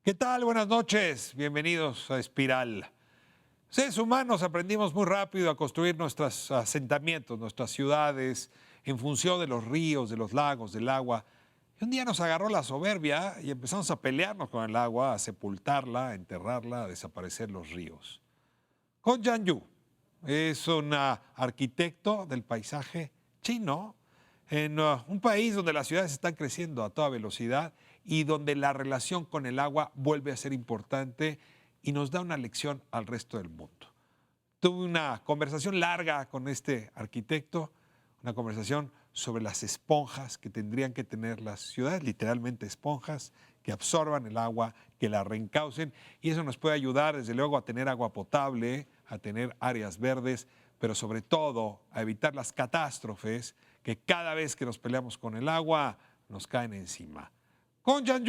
¿Qué tal? Buenas noches. Bienvenidos a Espiral. Seres humanos aprendimos muy rápido a construir nuestros asentamientos, nuestras ciudades, en función de los ríos, de los lagos, del agua. Y un día nos agarró la soberbia y empezamos a pelearnos con el agua, a sepultarla, a enterrarla, a desaparecer los ríos. Kongjian es un arquitecto del paisaje chino en un país donde las ciudades están creciendo a toda velocidad y donde la relación con el agua vuelve a ser importante y nos da una lección al resto del mundo. Tuve una conversación larga con este arquitecto, una conversación sobre las esponjas que tendrían que tener las ciudades, literalmente esponjas que absorban el agua, que la reencaucen, y eso nos puede ayudar desde luego a tener agua potable, a tener áreas verdes, pero sobre todo a evitar las catástrofes que cada vez que nos peleamos con el agua nos caen encima. Kongjian,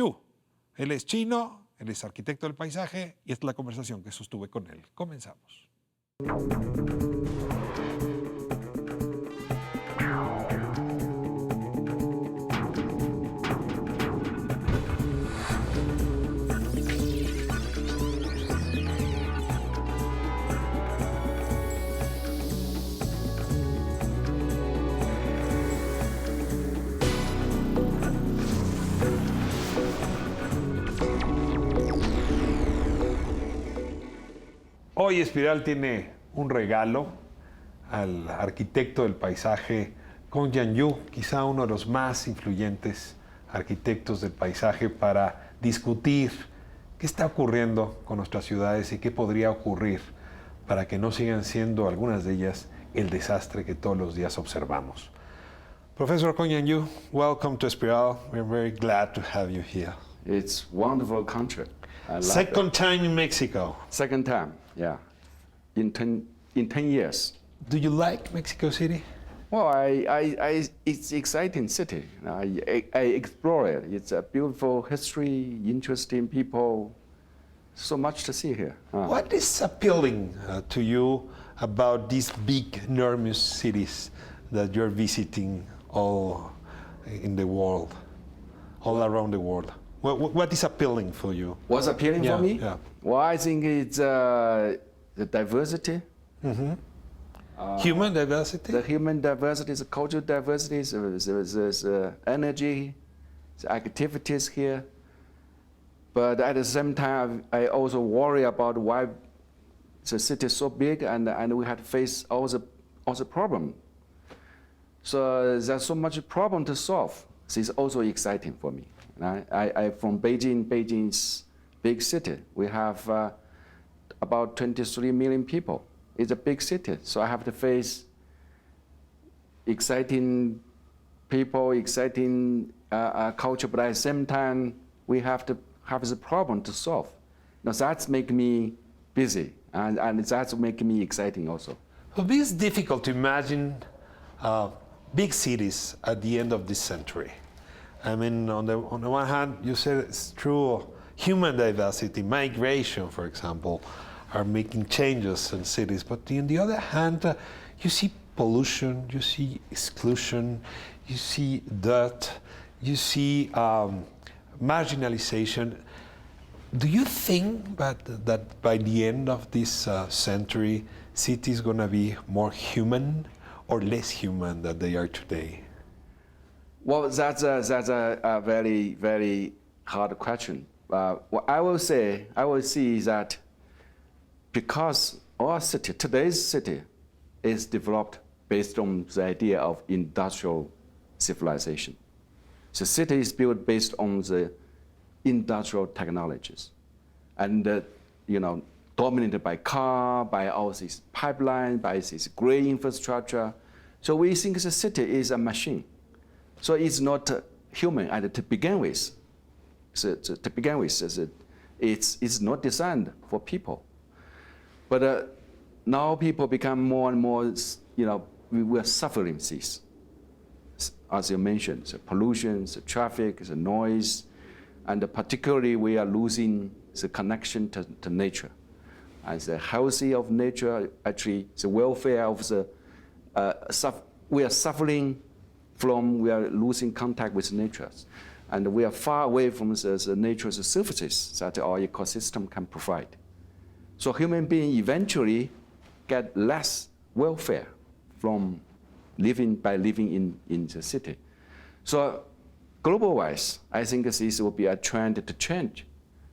él es chino, él es arquitecto del paisaje y esta es la conversación que sostuve con él. Comenzamos. Hoy Espiral tiene un regalo al arquitecto del paisaje Kongjian, quizá uno de los más influyentes arquitectos del paisaje, para discutir qué está ocurriendo con nuestras ciudades y qué podría ocurrir para que no sigan siendo algunas de ellas el desastre que todos los días observamos. Professor Kongjian, welcome to Espiral. We're very glad to have you here. It's wonderful country. Second time in Mexico. Second time, yeah. In 10 years. Do you like Mexico City? Well, it's exciting city. I explore it. It's a beautiful history, interesting people. So much to see here. What is appealing to you about these big, enormous cities that you're visiting all in the world, all around the world? What is appealing for you? What's appealing for me? Yeah. Well, I think it's the diversity. Mm-hmm. Human diversity? The human diversity, the cultural diversity, the energy, the activities here. But at the same time, I also worry about why the city is so big and we had to face all the problem. So there's so much problem to solve. This is also exciting for me. I from Beijing. Beijing's big city. We have about 23 million people. It's a big city, so I have to face exciting people, exciting culture, but at the same time, we have to have the problem to solve. Now that's making me busy, and that's making me exciting also. Well, it's difficult to imagine big cities at the end of this century. I mean, on the one hand, you said it's true, human diversity, migration, for example, are making changes in cities. But on the other hand, you see pollution, you see exclusion, you see dirt, you see marginalization. Do you think that by the end of this century, cities are going to be more human or less human than they are today? Well, that's a very, very hard question. What I will see that because our city, today's city, is developed based on the idea of industrial civilization. The city is built based on the industrial technologies, and dominated by car, by all these pipelines, by this great infrastructure. So we think the city is a machine. So it's not human, and to begin with. So to begin with, it's not designed for people. But now people become more and more, we are suffering this. As you mentioned, the pollution, the traffic, the noise, and particularly we are losing the connection to nature. And the healthy of nature, actually the welfare of the, we are suffering from, we are losing contact with nature. and we are far away from the nature's services that our ecosystem can provide. So human beings eventually get less welfare from living in the city. So global-wise, I think this will be a trend to change.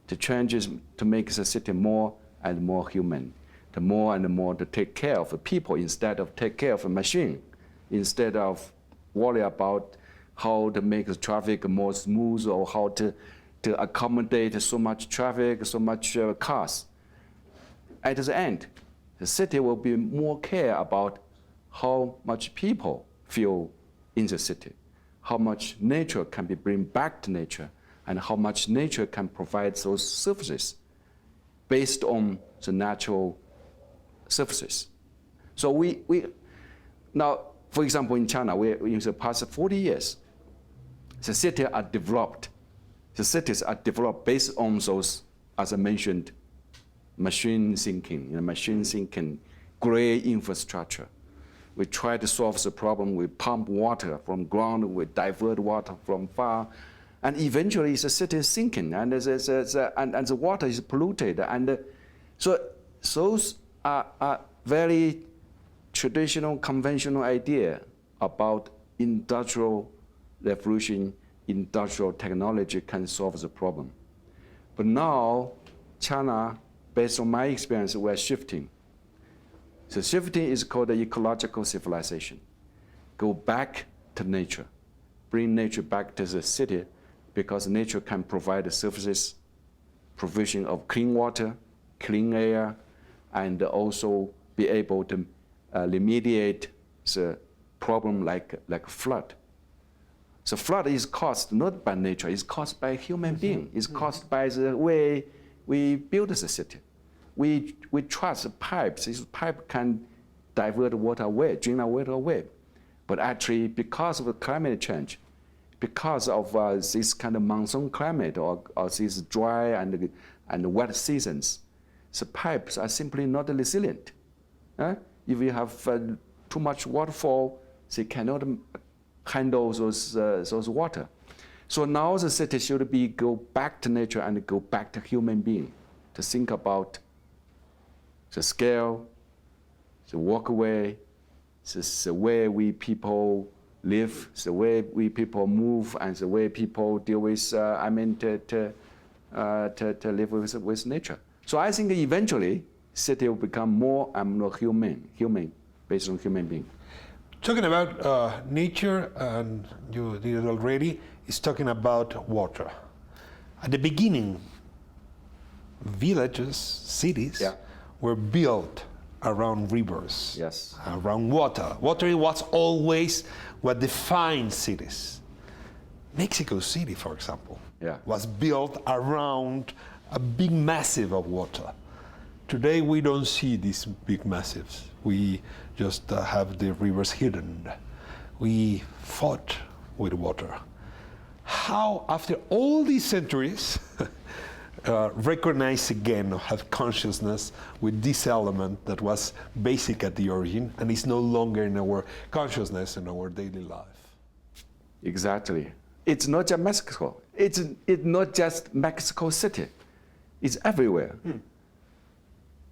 The change is to make the city more and more human, to more and more to take care of the people instead of take care of a machine, instead of worry about how to make the traffic more smooth or how to accommodate so much traffic, so much cars. At the end, the city will be more care about how much people feel in the city, how much nature can be bring back to nature, and how much nature can provide those services based on the natural services. So we now, for example, in China, in the past 40 years, the cities are developed. The cities are developed based on those, as I mentioned, machine thinking, gray infrastructure. We try to solve the problem. We pump water from ground. We divert water from far. And eventually the city is sinking, and the water is polluted. And so those are very traditional, conventional idea about industrial revolution, industrial technology can solve the problem. But now, China, based on my experience, we're shifting. The shifting is called the ecological civilization. Go back to nature, bring nature back to the city, because nature can provide the services, provision of clean water, clean air, and also be able to remediate the problem like flood. So flood is caused not by nature, it's caused by human being. It's caused by the way we build the city. We trust the pipes. This pipe can divert water away, drain the water away. But actually, because of the climate change, because of this kind of monsoon climate or these dry and wet seasons, the pipes are simply not resilient. If you have too much waterfall, they cannot handle those water. So now the city should go back to nature and go back to human being to think about the scale, the walkway, the way we people live, the way we people move, and the way people deal with, to live with nature. So I think eventually, city will become more and more human, based on human being. Talking about nature, and you did it already, is talking about water. At the beginning, villages, cities, were built around rivers, around water. Water was always what defined cities. Mexico City, for example, was built around a big massive of water. Today we don't see these big massives. We just have the rivers hidden. We fought with water. How, after all these centuries, recognize again or have consciousness with this element that was basic at the origin and is no longer in our consciousness in our daily life? Exactly. It's not just Mexico. It's not just Mexico City. It's everywhere.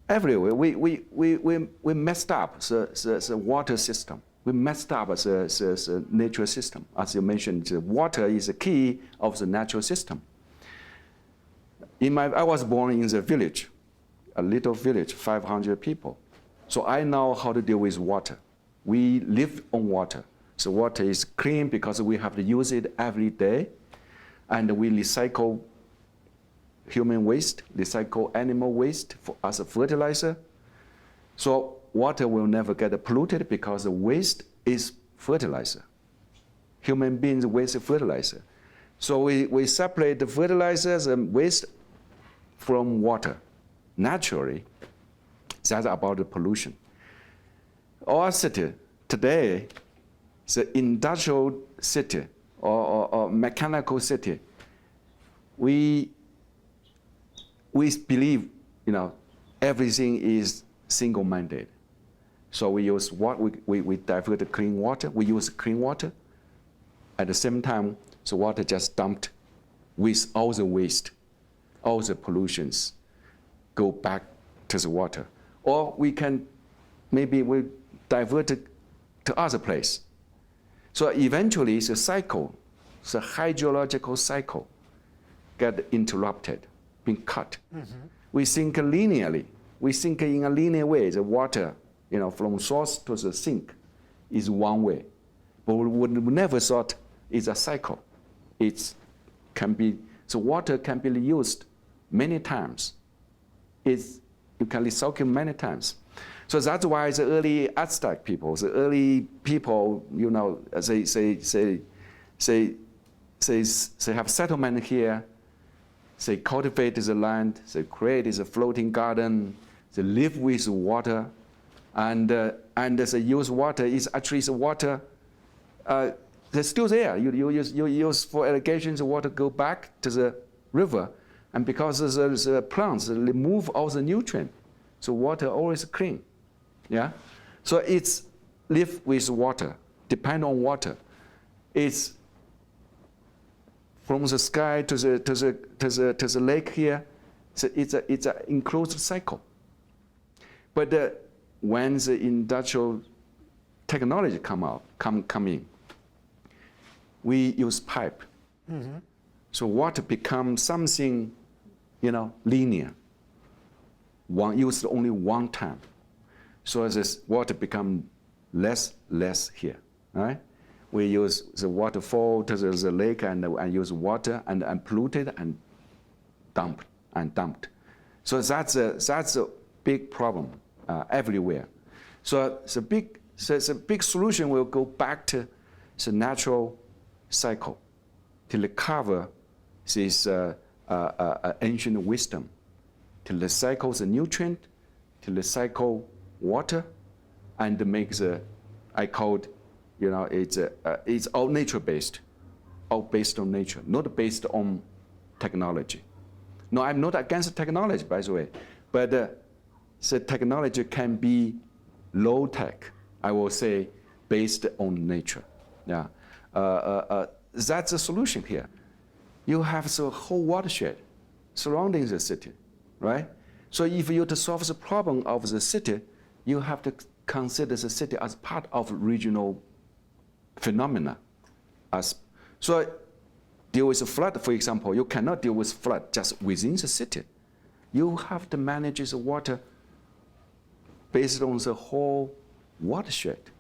Everywhere. We messed up the water system. We messed up the nature system. As you mentioned, the water is the key of the natural system. I was born in the village, a little village, 500 people. So I know how to deal with water. We live on water. So water is clean because we have to use it every day. And we recycle human waste, recycle animal waste as a fertilizer. So water will never get polluted because the waste is fertilizer. Human beings waste fertilizer. So we separate the fertilizers and waste from water. Naturally, that's about the pollution. Our city today, the industrial city or mechanical city, we believe, everything is single-minded. So we use we divert the clean water. We use clean water. At the same time, the water just dumped with all the waste, all the pollutions, go back to the water. Or maybe we divert it to other place. So eventually the cycle, the hydrological cycle, get interrupted, being cut. We think linearly. We think in a linear way. The water, from source to the sink is one way. But we would never thought it's a cycle. The water can be used many times. You can recycle many times. So that's why the early Aztec people, they have settlement here. They cultivate the land. They create a floating garden. They live with water, and they use water. Is actually the water. They're still there. You use for irrigation. The water go back to the river, and because the plants remove all the nutrient, so water always clean. Yeah, so it's live with water, depend on water. It's from the sky to the lake here. So it's an enclosed cycle. But when the industrial technology come in, we use pipe. So water becomes something, linear. Used only one time. So this water become less here, right? We use the waterfall to the lake and use water and pollute it and dumped. So that's a big problem everywhere. So the big solution will go back to the natural cycle to recover this ancient wisdom, to recycle the nutrient, to recycle water, and make I called, it's all nature-based, all based on nature, not based on technology. No, I'm not against technology, by the way, but the technology can be low-tech, I will say, based on nature. Yeah, that's the solution here. You have the whole watershed surrounding the city, right? So if you to solve the problem of the city, you have to consider the city as part of regional phenomena. So deal with flood, for example, you cannot deal with flood just within the city. You have to manage the water based on the whole watershed.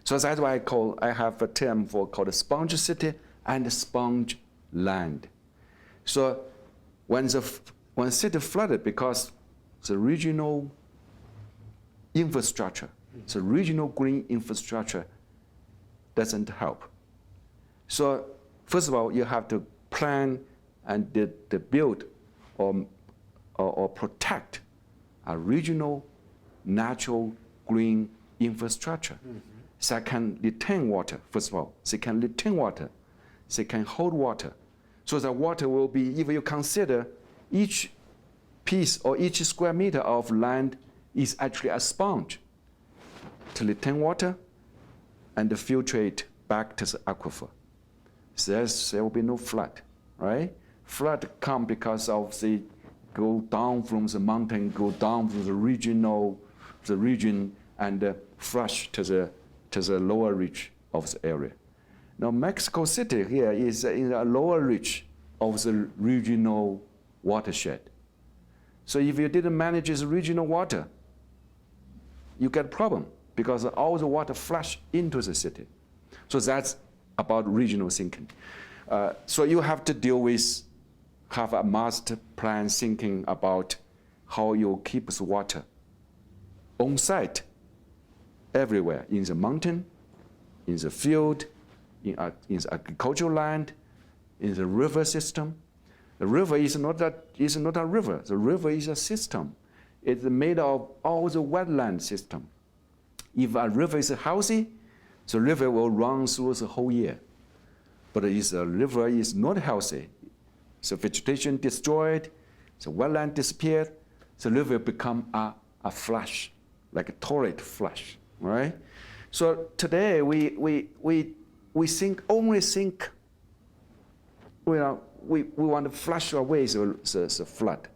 So that's why I have a term called a sponge city and a sponge land. So when city flooded, because the regional infrastructure, the regional green infrastructure doesn't help. So first of all, you have to plan and build or protect a regional natural green infrastructure. So they can retain water, first of all. They can retain water. They can hold water. So the water will be, if you consider each piece or each square meter of land is actually a sponge to retain water and filtrate back to the aquifer. So there will be no flood, right? Flood come because of the go down from the mountain, go down from the region and flush to the lower reach of the area. Now Mexico City here is in a lower reach of the regional watershed. So if you didn't manage the regional water, you get a problem because all the water flush into the city. So that's about regional thinking. So you have to have a master plan thinking about how you keep the water on site, everywhere, in the mountain, in the field, in the agricultural land, in the river system. The river is not a river. The river is a system. It's made of all the wetland system. If a river is healthy, the river will run through the whole year. But if the river is not healthy, the vegetation destroyed, the wetland disappeared, the river become a flush, like a torrent flush, right? So today we only think, we want to flush away the flood.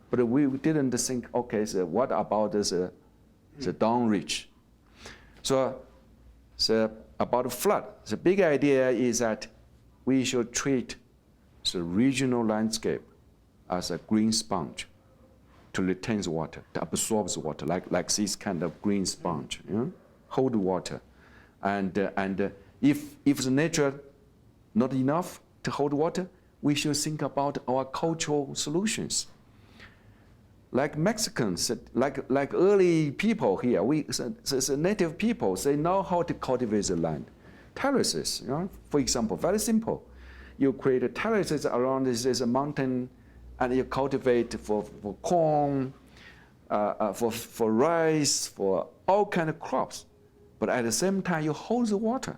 But we didn't think, okay, so what about the downreach? So about the flood, the big idea is that we should treat the regional landscape as a green sponge to retain the water, to absorb the water, like this kind of green sponge, you know? Hold water. And if the nature not enough to hold water, we should think about our cultural solutions. Like Mexicans, like early people here, the native people, they know how to cultivate the land. Terraces, you know, for example, very simple. You create terraces around this mountain, and you cultivate for corn, for rice, for all kind of crops. But at the same time, you hold the water,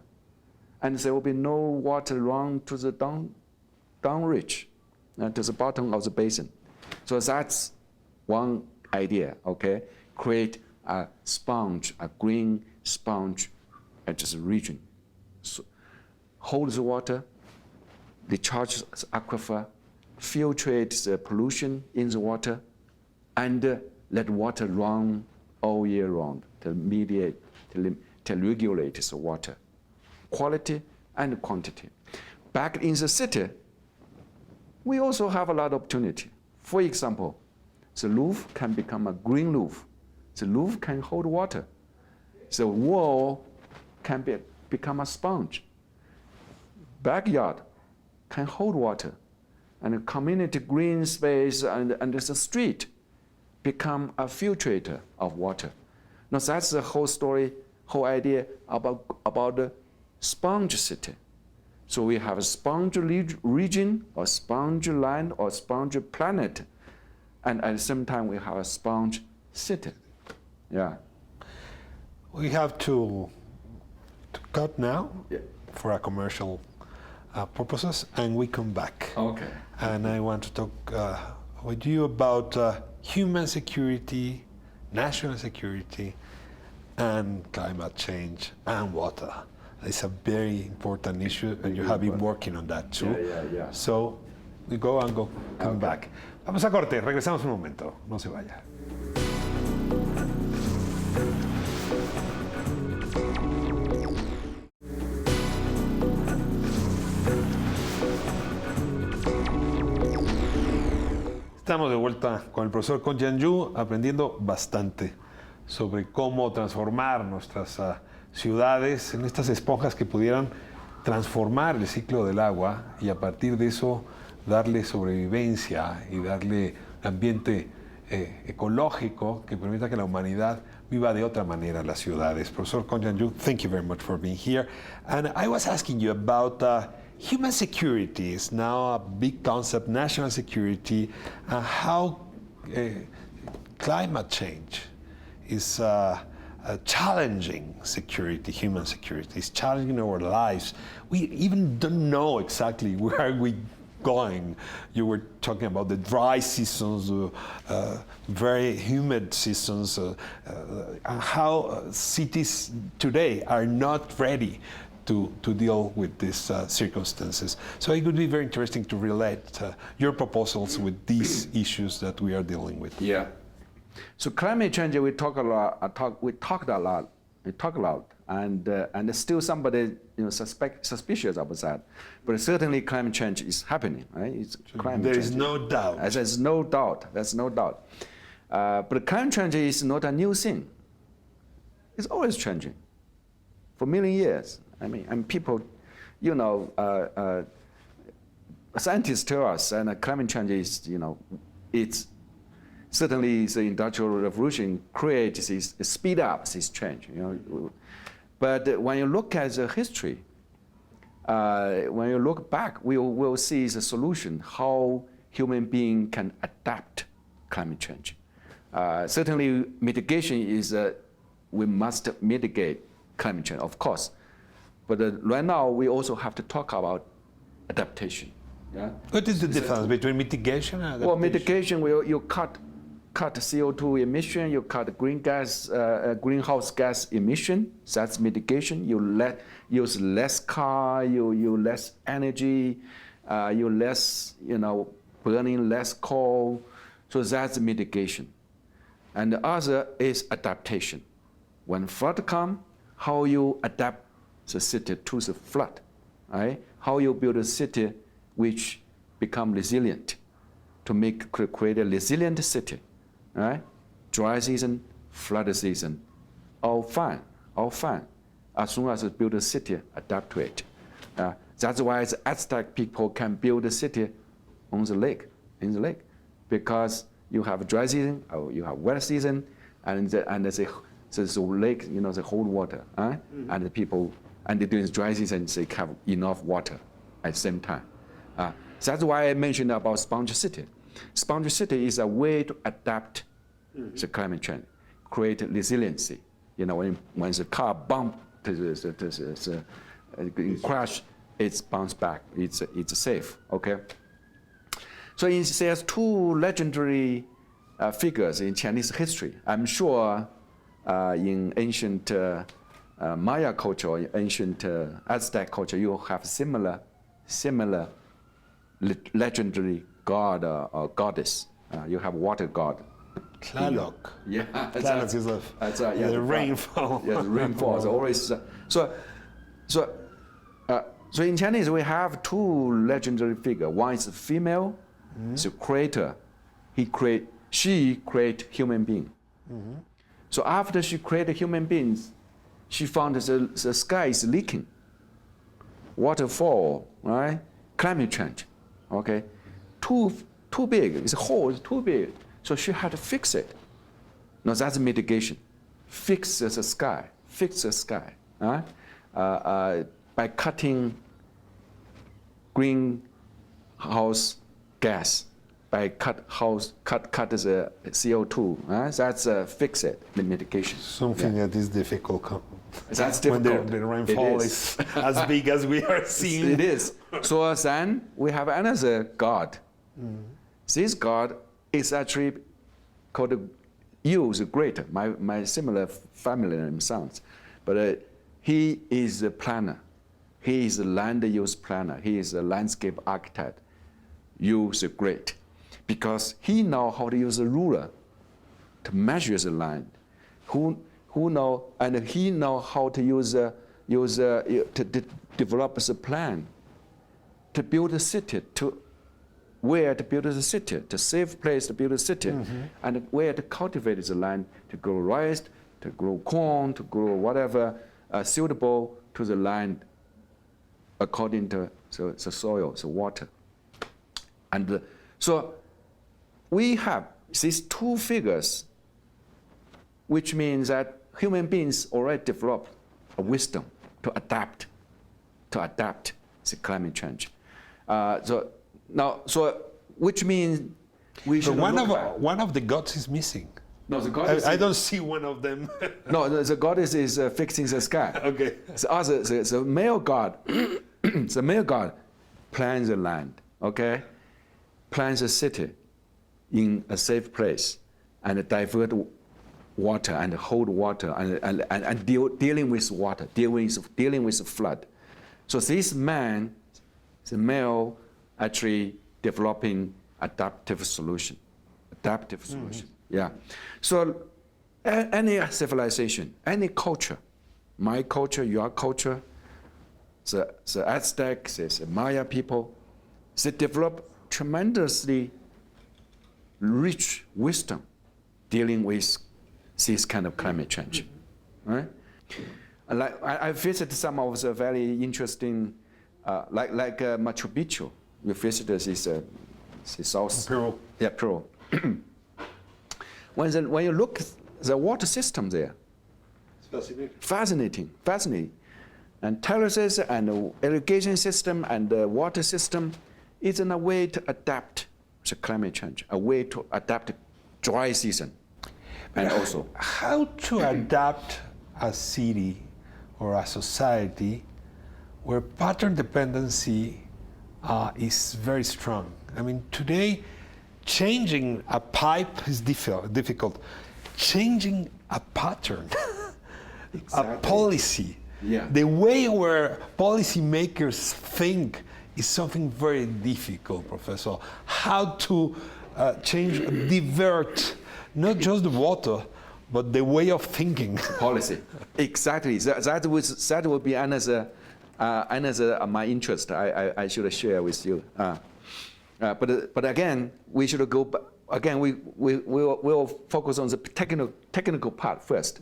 and there will be no water run to the downreach, to the bottom of the basin. So that's one idea, okay? Create a sponge, a green sponge at this region. So hold the water, recharge the aquifer, filtrate the pollution in the water, and let water run all year round to mediate, to regulate the water quality and quantity. Back in the city, we also have a lot of opportunity. For example, the roof can become a green roof. The roof can hold water. The wall can become a sponge. Backyard can hold water. And the community green space and the street become a filtrator of water. Now that's the whole story, whole idea about the sponge city. So we have a sponge region, or sponge land, or sponge planet, and at the same time we have a sponge city. Yeah. We have to cut now for our commercial purposes, and we come back. Okay. And I want to talk with you about human security, national security, and climate change and water. It's a very important issue, and you have been working on that too. Yeah. So we go and come back. Vamos a corte, regresamos un momento, no se vaya. Estamos de vuelta con el profesor Kongjian aprendiendo bastante sobre cómo transformar nuestras ciudades en estas esponjas que pudieran transformar el ciclo del agua y a partir de eso darle sobrevivencia y darle ambiente ecológico que permita que la humanidad viva de otra manera en las ciudades. Profesor Kongjian, thank you very much for being here. And I was asking you about human security is now a big concept, national security, how climate change is challenging security, human security. It's challenging our lives. We even don't know exactly where we going. You were talking about the dry seasons, very humid seasons, how cities today are not ready to deal with these circumstances. So it would be very interesting to relate your proposals with these issues that we are dealing with. Yeah. So climate change, we talked a lot, and still somebody suspicious about that. But certainly climate change is happening, right? It's climate there change. is no doubt. There's no doubt. There's no doubt. But climate change is not a new thing. It's always changing for a million years. I mean, and people, scientists tell us, and climate change is, it's certainly the Industrial Revolution creates this, speed up this change. But when you look at the history, when you look back, we will see the solution, how human being can adapt climate change. Certainly, mitigation is we must mitigate climate change, of course. But right now, we also have to talk about adaptation. Yeah? What is the difference between mitigation and adaptation? Well, mitigation, you cut CO2 emission, you cut greenhouse gas emission. That's mitigation. You use less car, you less energy, you less, burning less coal. So that's mitigation. And the other is adaptation. When flood come, how you adapt the city to the flood, right? How you build a city which become resilient, to create a resilient city, right? Dry season, flood season, all fine. As soon as you build a city, adapt to it. That's why the Aztec people can build a city on the lake, in the lake, because you have dry season, or you have wet season, and the lake, the hold water, and the people, and during the dry season, they have enough water at the same time. That's why I mentioned about sponge city. Sponge city is a way to adapt the climate change, create resiliency. When the car bump to crash, it's bounce back. It's safe. Okay. So there's two legendary figures in Chinese history. I'm sure in ancient Maya culture, ancient Aztec culture, you have similar legendary god or goddess. You have water god. Tlaloc. Yeah, Tlaloc is the rainfall. Yeah, the rainfall is always. So in Chinese we have two legendary figures. One is a female, the creator. She create human being. So after she created human beings, she found the sky is leaking. Waterfall, right? Climate change, okay? Too big. The hole is too big. So she had to fix it. No, that's mitigation. Fix the sky. Right? By cutting greenhouse gas, by cut the CO2. That's fix it, the mitigation. Something that is difficult. That's difficult. When the rainfall is as big as we are seeing. It is. So then we have another god. This god is actually called Yu the Great. My similar family name sounds, but he is a planner. He is a land use planner. He is a landscape architect. Yu the Great, because he know how to use a ruler to measure the land. Who know, and he know how to develop the plan to build a city, where to build the city, to safe place to build a city, and where to cultivate the land, to grow rice, to grow corn, to grow whatever suitable to the land according to the soil, the water. And so we have these two figures, which means that human beings already developed a wisdom to adapt the climate change. Which means we should. One of the gods is missing. No, the goddess. I don't see one of them. No, the goddess is fixing the sky. Okay. The male god, the male god, plans the land. Okay, plans a city in a safe place and divert water and hold water and dealing with water, dealing with flood. So this man, the male, actually developing adaptive solution. Yeah. So any civilization, any culture, my culture, your culture, the Aztecs, the Maya people, they develop tremendously rich wisdom dealing with this kind of climate change, right? Like I visited some of the very interesting, like Machu Picchu. We visited this south. Peru. Yeah, Peru. When you look at the water system there, It's fascinating. And terraces and the irrigation system and the water system is in a way to adapt to climate change, a way to adapt dry season. And also, how to adapt a city or a society where pattern dependency is very strong. I mean, today, changing a pipe is difficult. Changing a pattern, a policy, the way where policymakers think is something very difficult, Professor. How to divert not just the water, but the way of thinking. Policy. Exactly. That would be another my interest. I should share with you. But again, we should go. Again, we'll focus on the technical part first.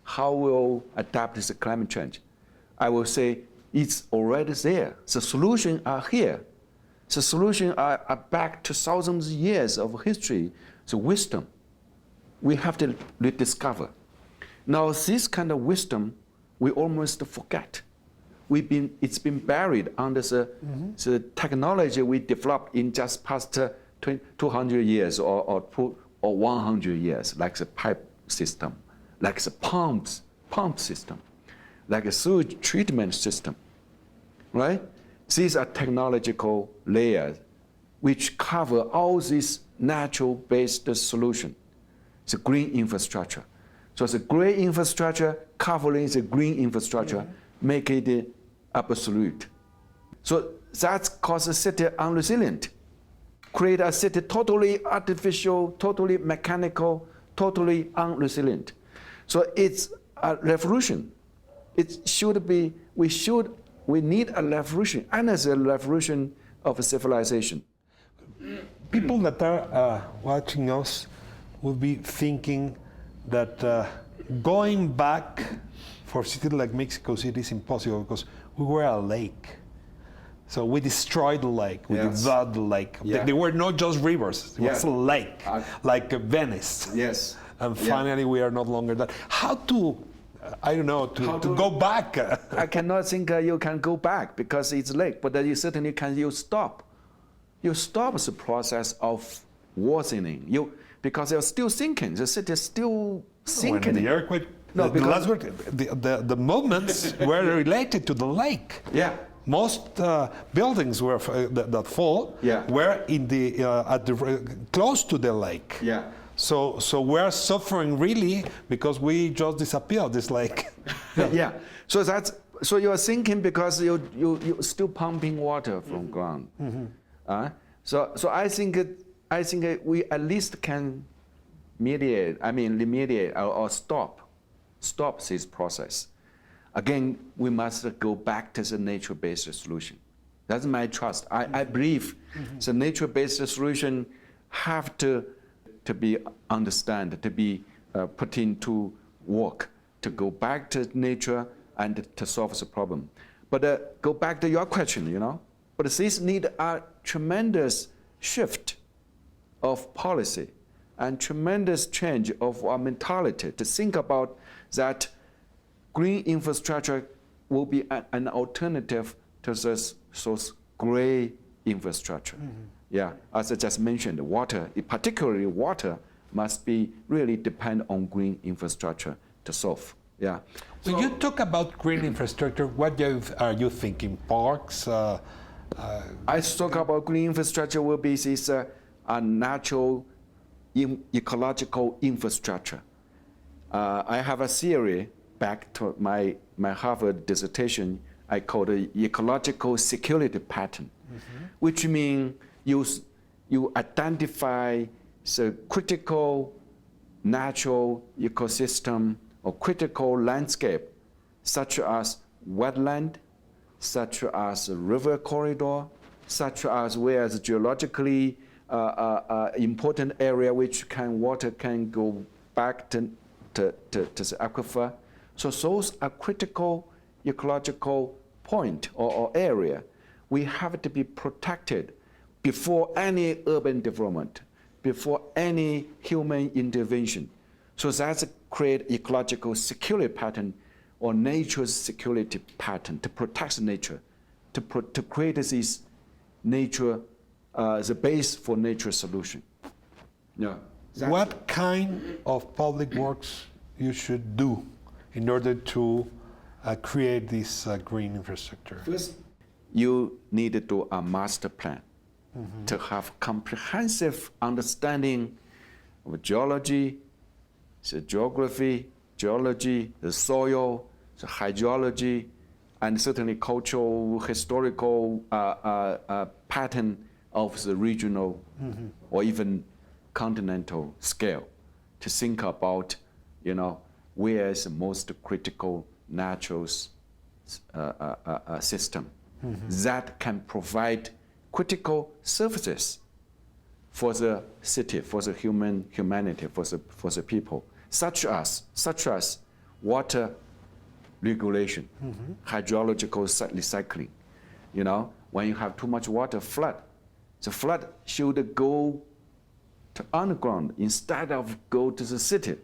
How we'll adapt to the climate change. I will say it's already there. The solutions are here. The solutions are back to thousands of years of history, the wisdom. We have to rediscover. Now, this kind of wisdom, we almost forget. It's been buried under the technology we developed in just past 200 years or 100 years, like the pipe system, like the pump system, like a sewage treatment system, right? These are technological layers which cover all these natural-based solutions. The green infrastructure. So the green infrastructure covering the green infrastructure make it absolute. So that causes a city unresilient. Create a city totally artificial, totally mechanical, totally unresilient. So it's a revolution. It should be, we need a revolution, another revolution of civilization. People that are watching us will be thinking that going back for a city like Mexico City is impossible because we were a lake. So we destroyed the lake, we devoured the lake. Yeah. They were not just rivers, it was a lake, like Venice. Yes. And finally we are no longer that. How to, I don't know, to go back? I cannot think you can go back because it's lake, but you certainly can, stop. You stop the process of worsening. Because they're still sinking, the city is still sinking. When the earthquake, the movements were related to the lake. Yeah. Most buildings were that fall were in close to the lake. Yeah. So we're suffering really because we just disappeared this lake. Yeah. So you are sinking because you're still pumping water from ground. So I think we at least can remediate or stop this process. Again, we must go back to the nature-based solution. That's my trust. I believe the nature-based solution have to be understood, to be put into work, to go back to nature and to solve the problem. But go back to your question, But this need a tremendous shift of policy and tremendous change of our mentality to think about that green infrastructure will be an alternative to this gray infrastructure. Yeah, as I just mentioned, water, particularly water, must be really depend on green infrastructure to solve. Yeah. When you talk about green infrastructure, what are you thinking? Parks? I talk about green infrastructure will be this a natural ecological infrastructure. I have a theory back to my Harvard dissertation I call the ecological security pattern, which means you identify the critical natural ecosystem or critical landscape, such as wetland, such as a river corridor, such as where the geologically important area which water can go back to the aquifer. So those are critical ecological point or area. We have to be protected before any urban development, before any human intervention. So that's create ecological security pattern or nature's security pattern to protect nature, to create this nature, the base for nature solution. Yeah. What kind of public works you should do in order to create this green infrastructure? First, you need to do a master plan to have comprehensive understanding of geology, the geography, the soil, the hydrology, and certainly cultural, historical pattern of the regional or even continental scale to think about, where is the most critical natural system that can provide critical services for the city, for the humanity, for the people, such as water regulation, hydrological recycling. When you have too much water, the flood should go to underground instead of go to the city,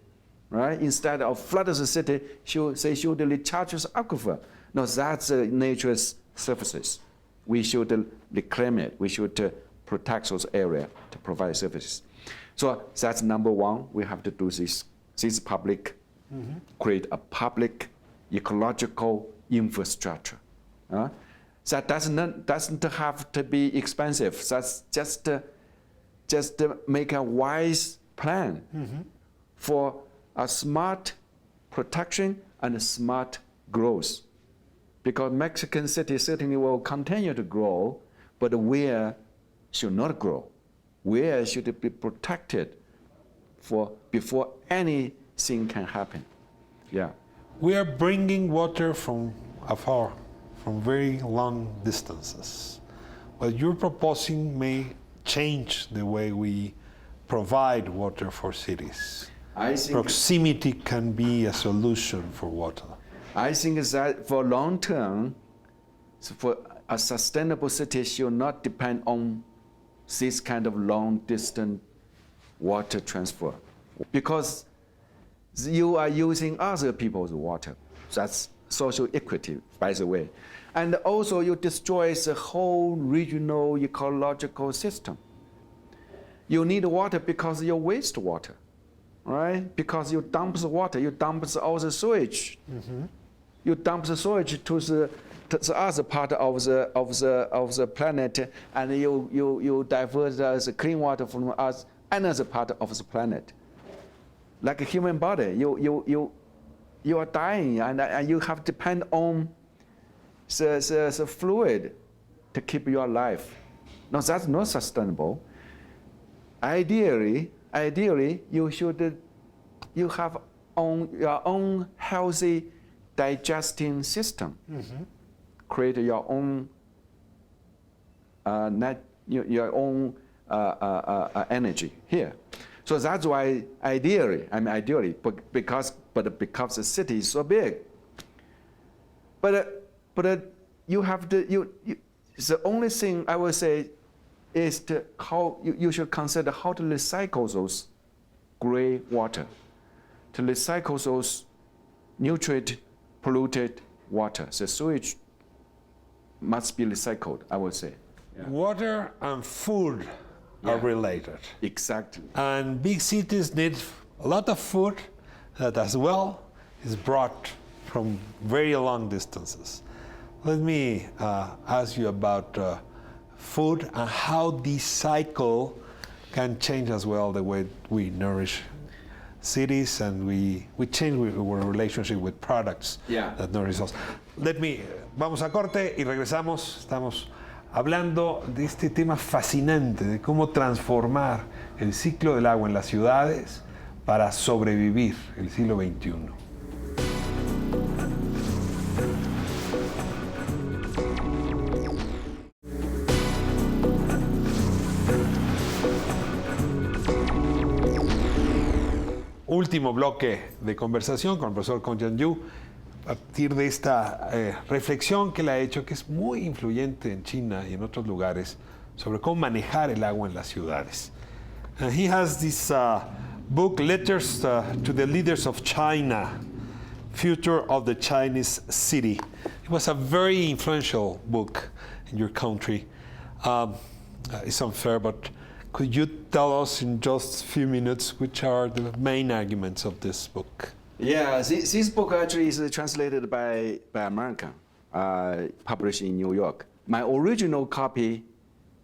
right? Instead of flood the city, they should recharge the aquifer. No, that's nature's surfaces. We should reclaim it. We should protect those areas to provide services. So that's number one. We have to do this public, create a public ecological infrastructure. That doesn't have to be expensive. That's just make a wise plan for a smart protection and a smart growth. Because Mexican City certainly will continue to grow, but where should not grow? Where should it be protected before anything can happen? Yeah. We are bringing water from afar, from very long distances. What you're proposing may change the way we provide water for cities. I think proximity can be a solution for water. I think that for long term, for a sustainable city should not depend on this kind of long distance water transfer, because you are using other people's water. That's social equity, by the way. And also you destroy the whole regional ecological system. You need water because you waste water, right? Because you dump the water, you dump all the sewage. You dump the sewage to the other part of the planet, and you divert the clean water from another part of the planet. Like a human body, you are dying, and you have to depend on the fluid to keep you alive. No, that's not sustainable. Ideally, you have your own healthy digesting system. Create your own energy here. So that's why ideally, because the city is so big. But you have to the only thing I would say is how you should consider how to recycle those gray water, to recycle those nutrient polluted water. The sewage must be recycled, I would say. Yeah. Water and food are related. Exactly. And big cities need a lot of food that as well is brought from very long distances. Let me ask you about food and how this cycle can change as well the way we nourish cities, and we change our relationship with products that nourish us. Vamos a corte y regresamos. Estamos hablando de este tema fascinante de cómo transformar el ciclo del agua en las ciudades para sobrevivir el siglo XXI. Último bloque de conversación con el profesor Kongjian a partir de esta reflexión que él ha hecho, que es muy influyente en China y en otros lugares, sobre cómo manejar el agua en las ciudades. He has this book, Letters to the Leaders of China, Future of the Chinese City. It was a very influential book in your country. It's unfair, but could you tell us in just a few minutes which are the main arguments of this book? Yeah, this book actually is translated by American, published in New York. My original copy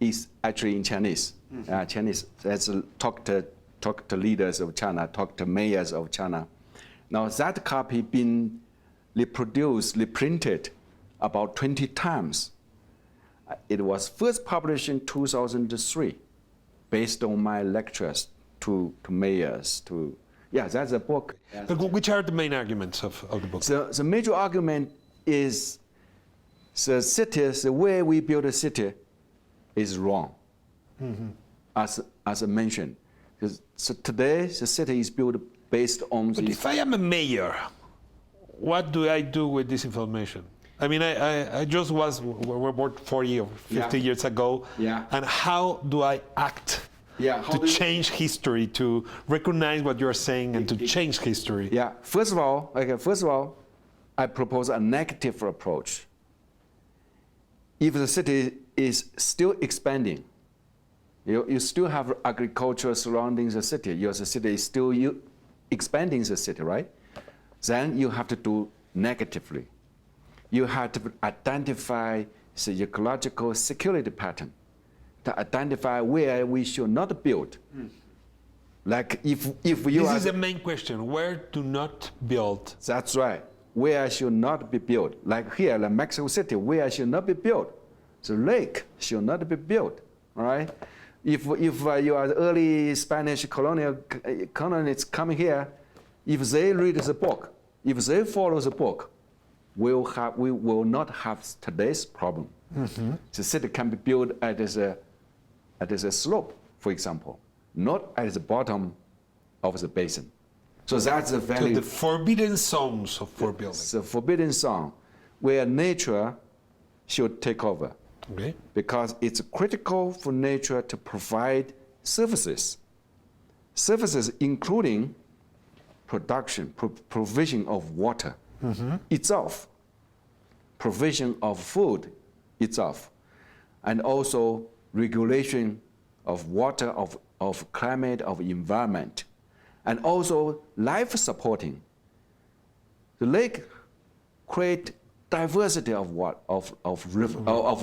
is actually in Chinese. Chinese, that's talk to leaders of China, talk to mayors of China. Now that copy been reproduced, reprinted about 20 times. It was first published in 2003, based on my lectures to mayors. That's a book. But which are the main arguments of the book? The major argument is the cities, the way we build a city is wrong, as I mentioned. So today, the city is built based on But if I am a mayor, what do I do with this information? I mean, I just was worked 40 or 50 years ago, and how do I act to change history, to recognize what you're saying and to change history? Yeah, first of all, I propose a negative approach. If the city is still expanding, you still have agriculture surrounding the city, the city is still expanding the city, right? Then you have to do negatively. You have to identify the ecological security pattern, to identify where we should not build. Like if you This is the main question, where to not build? That's right, where should not be built. Like here, like Mexico City, where should not be built. The lake should not be built, all right? If you are the early Spanish colonists coming here, if they read the book, if they follow the book, we will not have today's problem. The city can be built at a slope, for example, not at the bottom of the basin. So that's the value. So the forbidden zones for building. The forbidden zone, where nature should take over. Okay. Because it's critical for nature to provide services. Services including production, provision of water itself, provision of food itself, and also regulation of water, of climate, of environment, and also life supporting. The lake create diversity of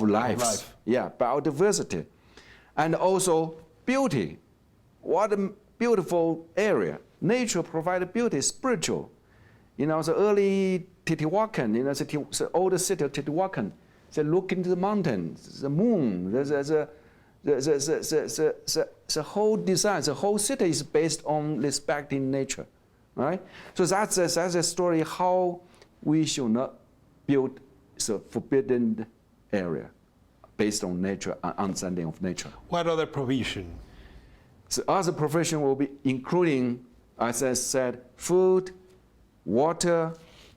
lives. Yeah, biodiversity, and also beauty. What a beautiful area. Nature provided beauty, spiritual. The early Teotihuacan, the old city of Teotihuacan, they look into the mountains, the moon, the whole design, the whole city is based on respecting nature, right? So that's a story how we should not build the forbidden area based on nature, understanding of nature. What other provision? So other provision will be including, as I said, food, water,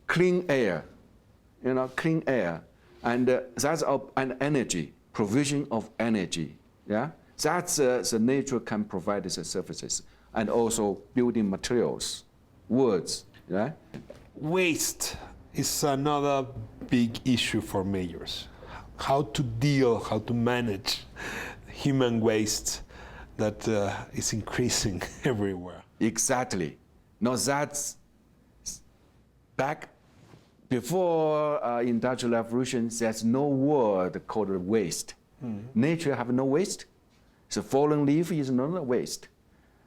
clean air, clean air, and that's and energy, provision of energy. Yeah, that's the nature can provide the services, and also building materials, woods. Yeah, waste is another big issue for mayors. How to manage human waste that is increasing everywhere. Exactly. No, that's back before Industrial Revolution. There's no word called waste. Nature have no waste. The fallen leaf is not a waste.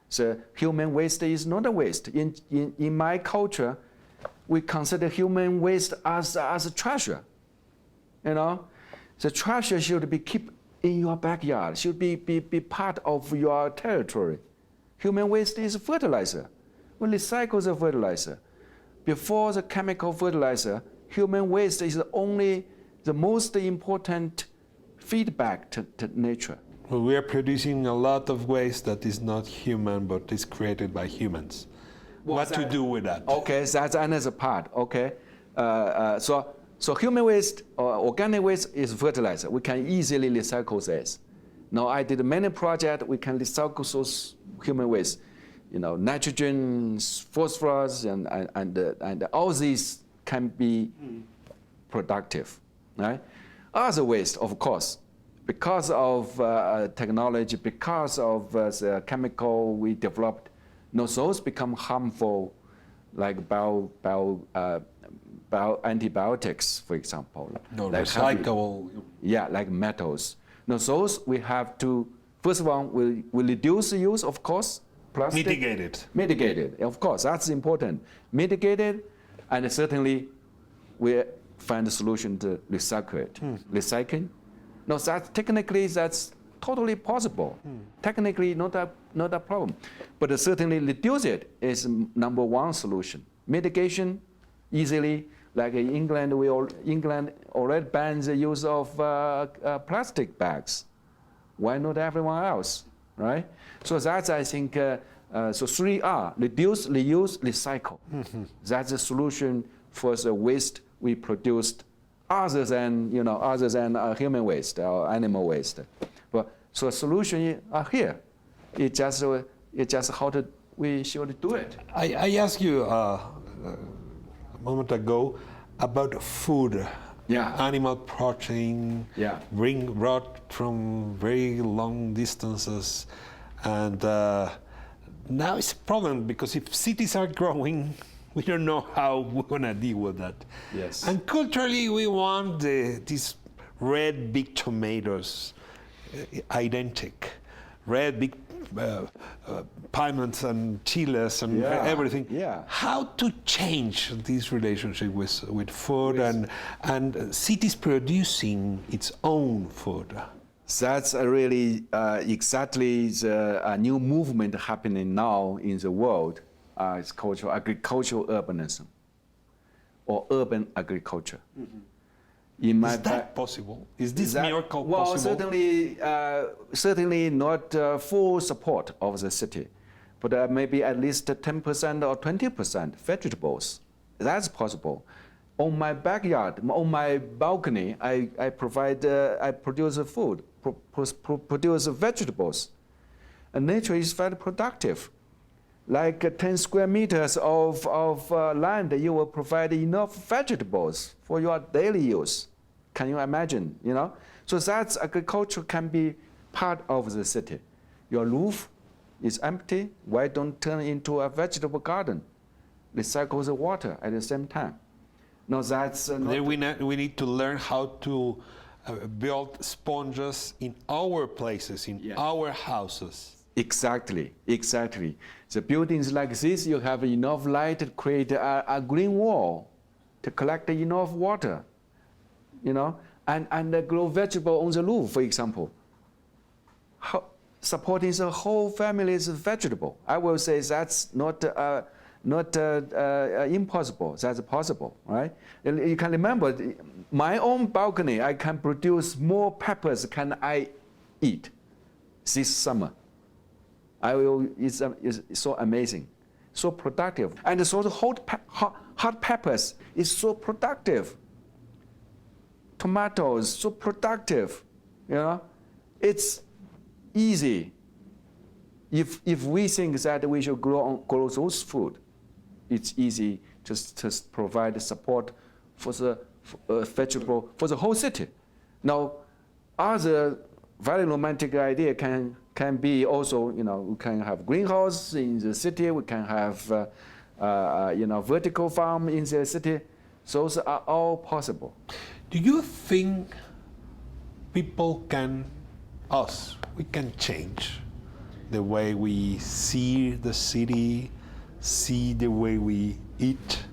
The human waste is not a waste. In my culture, we consider human waste as a treasure. The treasure should be kept in your backyard, should be part of your territory. Human waste is fertilizer. We recycle the fertilizer. Before the chemical fertilizer, human waste is only the most important feedback to nature. Well, we are producing a lot of waste that is not human, but is created by humans. What to do with that? Okay, that's another part. Okay, so human waste or organic waste is fertilizer. We can easily recycle this. Now I did many projects. We can recycle those human waste. Nitrogen, phosphorus, and all these can be productive, right? Other waste, of course, because of technology, because of the chemical we developed, those become harmful, like antibiotics, for example. No, like recyclable. Yeah, like metals. Those we have to, first of all, we reduce the use, of course. Plastic. Mitigate it, of course, that's important. Mitigate it, and certainly we find a solution to recycle it. Recycling? No, technically that's totally possible. Technically not a problem. But certainly reduce it is number one solution. Mitigation, easily, like in England, England already bans the use of plastic bags. Why not everyone else, right? So that's, I think, so 3R, reduce, reuse, recycle. That's the solution for the waste we produced other than human waste or animal waste. But so solution are here. It just how we should do it. I asked you a moment ago about food. Yeah. Animal protein, Yeah. brought from very long distances, and now it's a problem because if cities are growing, we don't know how we're gonna deal with that. Yes. And culturally, we want these red big tomatoes, identical, red big piments and chiles and everything. Yeah. How to change this relationship with food and cities producing its own food? That's really exactly the new movement happening now in the world. It's called agricultural urbanism or urban agriculture. Is that possible? Is this miracle possible? Well, certainly not full support of the city, but maybe at least 10% or 20% vegetables. That's possible. On my backyard, on my balcony, I produce food, produce vegetables. And nature is very productive. Like 10 square meters of land, you will provide enough vegetables for your daily use. Can you imagine? So that's agriculture can be part of the city. Your roof is empty. Why don't turn it into a vegetable garden? Recycle the water at the same time. No, that's then we need to learn how to build sponges in our places, in our houses. Exactly. The buildings like this, you have enough light to create a green wall to collect enough water, and grow vegetable on the roof, for example. Supporting the whole family's vegetable. I will say that's not impossible. That's possible, right? You can remember, my own balcony, I can produce more peppers can I eat this summer. It's so amazing, so productive. And so the hot peppers is so productive. Tomatoes, so productive, It's easy. If we think that we should grow those food, it's easy to provide support for the vegetable, for the whole city. Now, other very romantic idea can be also, we can have greenhouse in the city, we can have, vertical farm in the city. Those are all possible. Do you think people we can change the way we see the city, see the way we eat,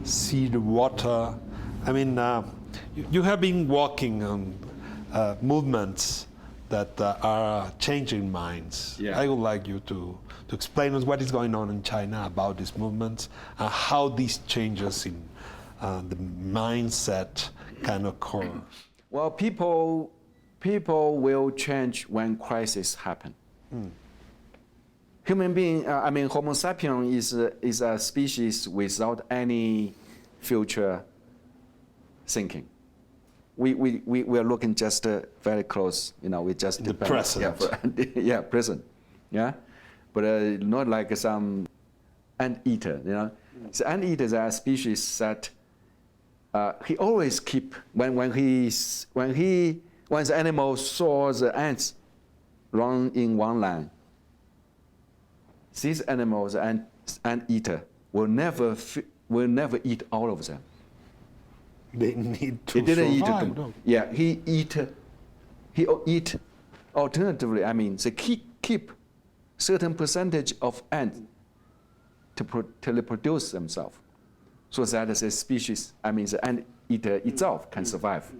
see the water? I mean, you have been walking on movements that are changing minds. Yeah. I would like you to explain us what is going on in China about these movements and how these changes in the mindset can occur. Well, people will change when crisis happen. Human being, Homo sapiens is a species without any future thinking. We are looking just very close, we just the present. Present, but not like some anteater, The anteaters are a species that he always keep when the animal saw the ants run in one line. These animals and anteater will never eat all of them. They need to He didn't survive. eat. Yeah, he eat alternatively. They keep certain percentage of ants to reproduce themselves. so that the species, the anteater itself can survive.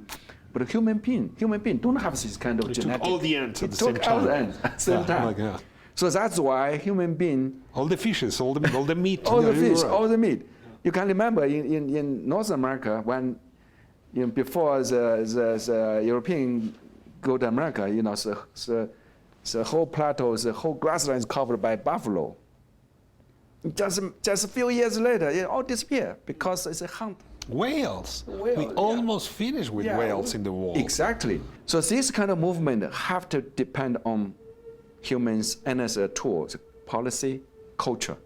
But a human being don't have this kind of genetic. Took all the ants at the same time. All the ants at the same time. Oh my God. So that's why human being. All the fishes, all the meat. All the fish, right. all the meat. You can remember in North America when, before the European go to America, the whole plateau, the whole grassland is covered by buffalo. Just a few years later, it all disappeared because it's a hunt. Whales. We almost finished with whales in the world. Exactly. So this kind of movement have to depend on humans and as a tool, policy, culture.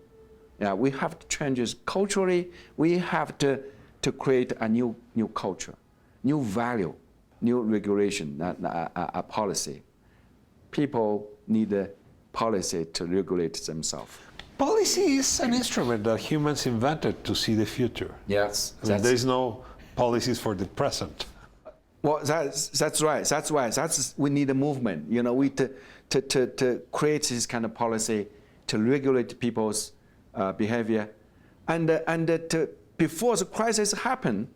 Yeah, we have to change this culturally. We have to create a new culture, new value, new regulation, a policy. People need a policy to regulate themselves. Policy is an instrument that humans invented to see the future. Yes. There's no policies for the present. Well, that's right. That's why we need a movement. We to create this kind of policy to regulate people's behavior, and before the crisis happen,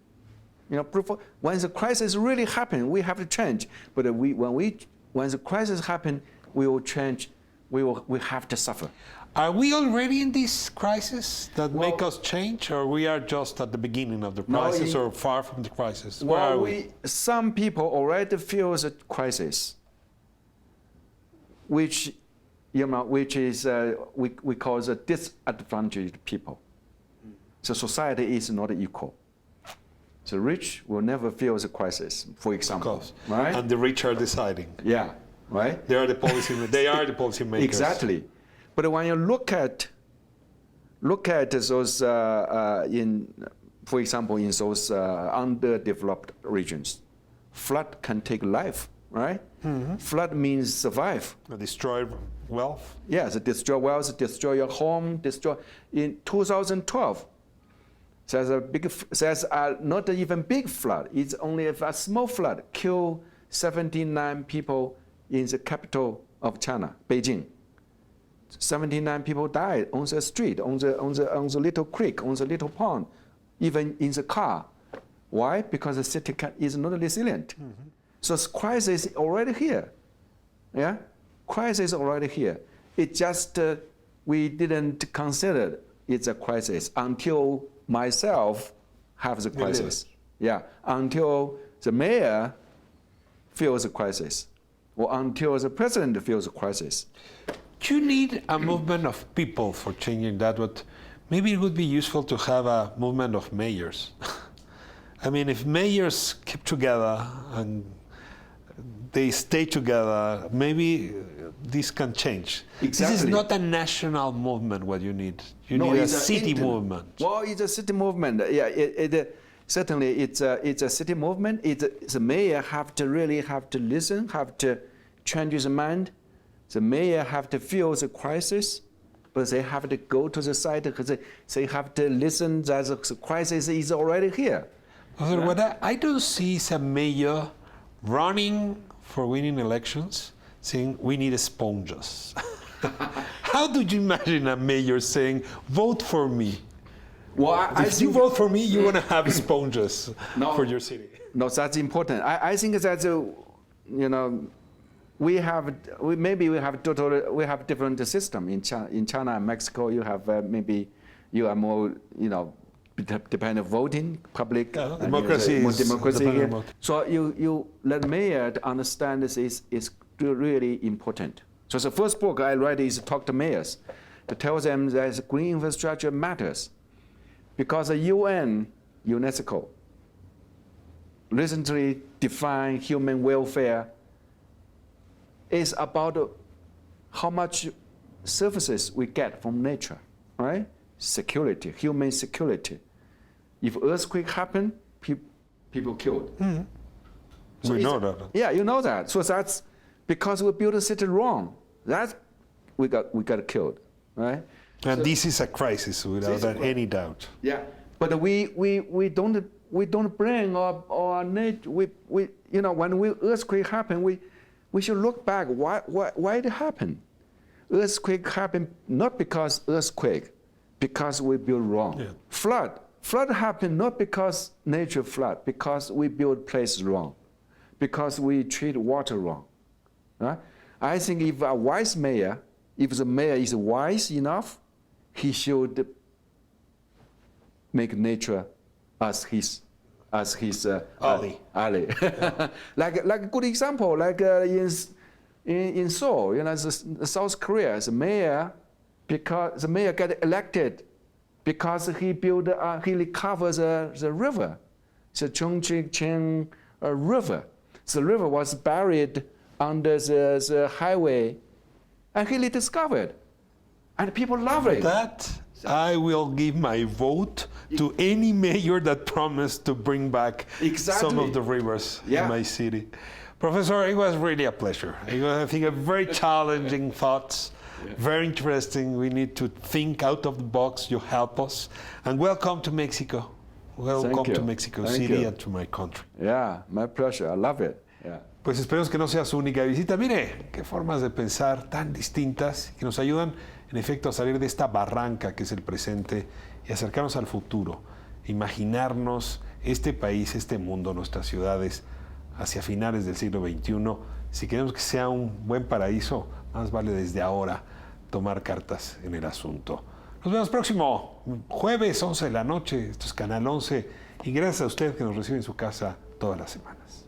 when the crisis really happen, we have to change. But when the crisis happen, we will change. We have to suffer. Are we already in this crisis that make us change, or we are just at the beginning of the crisis, or far from the crisis? Where are we? Some people already feel the crisis, which is we call the disadvantaged people. So society is not equal. The rich will never feel the crisis, for example. Of course. Right? And the rich are deciding. Yeah, right? They are the policy makers. Exactly. But when you look at those for example, in those underdeveloped regions, flood can take life, right? Mm-hmm. Flood means survive. Destroy wealth. Yes, destroy wealth, destroy your home, destroy. In 2012, there's not even big flood. It's only a small flood. Killed 79 people in the capital of China, Beijing. 79 people died on the street, on the little creek, on the little pond, even in the car. Why? Because the city is not resilient. Mm-hmm. So crisis is already here. Yeah, crisis is already here. It just we didn't consider it's a crisis until myself have the crisis. Yeah, until the mayor feels the crisis, or until the president feels the crisis. You need a movement of people for changing that, but maybe it would be useful to have a movement of mayors. I mean, if mayors keep together and they stay together, maybe this can change. Exactly. This is not a national movement what you need. You need a city movement. Well, it's a city movement. Yeah, certainly it's a city movement. The mayor have to really listen, have to change his mind. The mayor have to feel the crisis, but they have to go to the site because they have to listen that the crisis is already here. What I don't see is a mayor running for winning elections saying we need sponges. How do you imagine a mayor saying, vote for me? Well, if you vote for me, you want to have sponges for your city. No, that's important. I think that we have different system in China and Mexico. You have maybe you are more dependent voting public democracy more is democracy here. vote. So you let mayor to understand this is really important. So the first book I read is Talk to Mayors, to tell them that green infrastructure matters, because the UNESCO recently defined human welfare is about how much services we get from nature, right? Security, human security. If earthquake happen, people killed. Mm-hmm. So we know that. Yeah, you know that. So that's because we built a city wrong. That we got killed, right? And this is a crisis without any doubt. Yeah, but we don't bring our nature. When earthquake happen, we should look back. Why it happened? Earthquake happened not because earthquake, because we built wrong. Yeah. Flood happened not because nature flood, because we build places wrong, because we treat water wrong. Right? I think if a wise mayor, if the mayor is wise enough, he should make nature as his ally. like a good example, like in Seoul, the South Korea, the mayor got elected because he recovered the river, the Kongjian river. The river was buried under the highway, and he rediscovered, and people love it. That I will give my vote to any mayor that promised to bring back some of the rivers in my city. Professor, it was really a pleasure. I think a very challenging thoughts, very interesting. We need to think out of the box. You help us. And welcome to Mexico. Welcome to Mexico City and to my country. Yeah, my pleasure. I love it. Yeah. Pues esperemos que no sea su única visita. Mire, qué formas de pensar tan distintas que nos ayudan, en efecto, a salir de esta barranca que es el presente y acercarnos al futuro. Imaginarnos este país, este mundo, nuestras ciudades, hacia finales del siglo XXI. Si queremos que sea un buen paraíso, más vale desde ahora tomar cartas en el asunto. Nos vemos próximo jueves, 11 de la noche. Esto es Canal 11. Y gracias a usted que nos recibe en su casa todas las semanas.